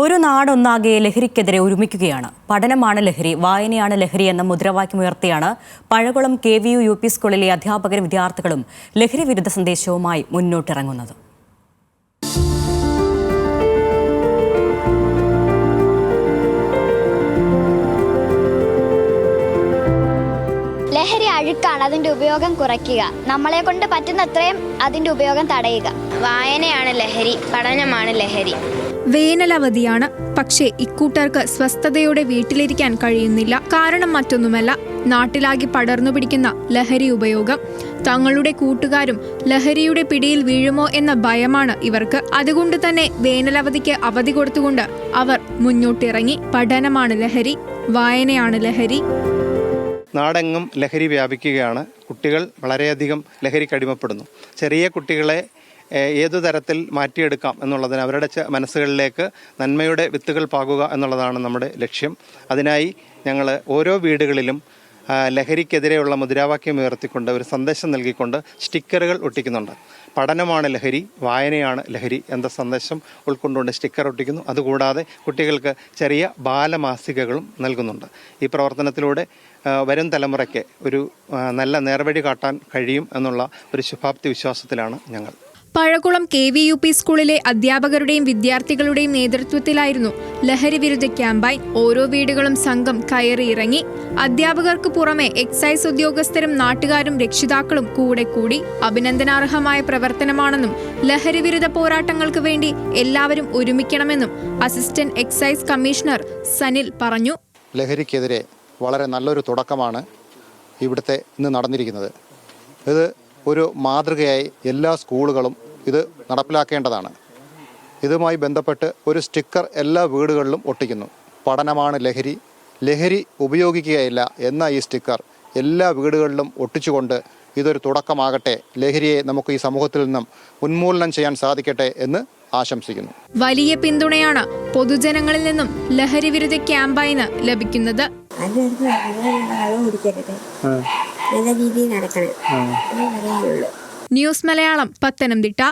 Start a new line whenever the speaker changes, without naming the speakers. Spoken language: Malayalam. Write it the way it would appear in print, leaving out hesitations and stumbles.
ഒരു നാടൊന്നാകെ ലഹരിക്കെതിരെ ഒരുമിക്കുകയാണ്. പഠനമാണ് ലഹരി, വായനയാണ് ലഹരി എന്ന മുദ്രാവാക്യമുയർത്തിയാണ് പഴകുളം KVU UP സ്കൂളിലെ അധ്യാപകരും വിദ്യാർത്ഥികളും ലഹരി വിരുദ്ധ സന്ദേശവുമായി മുന്നോട്ടിറങ്ങുന്നത്.
ലഹരി അഴുക്കാണ്, അതിൻ്റെ ഉപയോഗം കുറയ്ക്കുക. നമ്മളെ കൊണ്ട് പറ്റുന്നത്രയും അതിൻ്റെ ഉപയോഗം തടയുക.
വായനയാണ് ലഹരി, പഠനമാണ് ലഹരി.
വേനലവധിയാണ്, പക്ഷേ ഇക്കൂട്ടർക്ക് സ്വസ്ഥതയോടെ വീട്ടിലിരിക്കാൻ കഴിയുന്നില്ല. കാരണം മറ്റൊന്നുമല്ല, നാട്ടിലാകെ പടർന്നു പിടിക്കുന്ന ലഹരി ഉപയോഗം. തങ്ങളുടെ കൂട്ടുകാരും ലഹരിയുടെ പിടിയിൽ വീഴുമോ എന്ന ഭയമാണ് ഇവർക്ക്. അതുകൊണ്ട് തന്നെ വേനലവധിക്ക് അവധി കൊടുത്തുകൊണ്ട് അവർ മുന്നോട്ടിറങ്ങി. പഠനമാണ് ലഹരി, വായനയാണ് ലഹരി.
നാടെങ്ങും ലഹരി വ്യാപിക്കുകയാണ്. കുട്ടികൾ വളരെയധികം ലഹരിക്ക് അടിമപ്പെടുന്നു. ചെറിയ കുട്ടികളെ ഏതു തരത്തിൽ മാറ്റിയെടുക്കാം എന്നുള്ളതിന് അവരുടെ മനസ്സുകളിലേക്ക് നന്മയുടെ വിത്തുകൾ പാകുക എന്നുള്ളതാണ് നമ്മുടെ ലക്ഷ്യം. അതിനായി ഞങ്ങൾ ഓരോ വീടുകളിലും ലഹരിക്കെതിരെയുള്ള മുദ്രാവാക്യം ഉയർത്തിക്കൊണ്ട് ഒരു സന്ദേശം നൽകിക്കൊണ്ട് സ്റ്റിക്കറുകൾ ഒട്ടിക്കുന്നുണ്ട്. പഠനമാണ് ലഹരി, വായനയാണ് ലഹരി എന്ന സന്ദേശം ഉൾക്കൊണ്ടുകൊണ്ട് സ്റ്റിക്കർ ഒട്ടിക്കുന്നു. അതുകൂടാതെ കുട്ടികൾക്ക് ചെറിയ ബാലമാസികകളും നൽകുന്നുണ്ട്. ഈ പ്രവർത്തനത്തിലൂടെ വരും തലമുറയ്ക്ക് ഒരു നല്ല നേർവഴി കാട്ടാൻ കഴിയും എന്നുള്ള ഒരു ശുഭാപ്തി വിശ്വാസത്തിലാണ് ഞങ്ങൾ.
പഴകുളം KVU UP സ്കൂളിലെ അധ്യാപകരുടെയും വിദ്യാർത്ഥികളുടെയും നേതൃത്വത്തിലായിരുന്നു ലഹരി വിരുദ്ധ ക്യാമ്പയിൻ. ഓരോ വീടുകളും സംഘം കയറിയിറങ്ങി. അധ്യാപകർക്ക് പുറമെ എക്സൈസ് ഉദ്യോഗസ്ഥരും നാട്ടുകാരും രക്ഷിതാക്കളും കൂടെ കൂടി. അഭിനന്ദനാർഹമായ പ്രവർത്തനമാണെന്നും ലഹരി വിരുദ്ധ പോരാട്ടങ്ങൾക്ക് വേണ്ടി എല്ലാവരും ഒരുമിക്കണമെന്നും അസിസ്റ്റന്റ് എക്സൈസ് കമ്മീഷണർ സനിൽ പറഞ്ഞു.
ലഹരിക്കെതിരെ വളരെ നല്ലൊരു തുടക്കമാണ് ഇവിടുത്തെ ഇന്ന് നടന്നിരിക്കുന്നത്. ഇത് ഒരു മാതൃകയായി എല്ലാ സ്കൂളുകളും ഇത് നടപ്പിലാക്കേണ്ടതാണ്. ഇതുമായി ബന്ധപ്പെട്ട് ഒരു സ്റ്റിക്കർ എല്ലാ വീടുകളിലും ഒട്ടിക്കുന്നു. പഠനമാണ് ലഹരി, ലഹരി ഉപയോഗിക്കുകയില്ല എന്ന ഈ സ്റ്റിക്കർ എല്ലാ വീടുകളിലും ഒട്ടിച്ചുകൊണ്ട് ഇതൊരു തുടക്കമാകട്ടെ. ലഹരിയെ നമുക്ക് ഈ സമൂഹത്തിൽ നിന്നും ഉന്മൂലനം ചെയ്യാൻ സാധിക്കട്ടെ എന്ന് ആശംസിക്കുന്നു.
വലിയ പിന്തുണയാണ് പൊതുജനങ്ങളിൽ നിന്നും ലഹരി വിരുദ്ധ ക്യാമ്പയിന് ലഭിക്കുന്നത്. ന്യൂസ് മലയാളം, പത്തനംതിട്ട.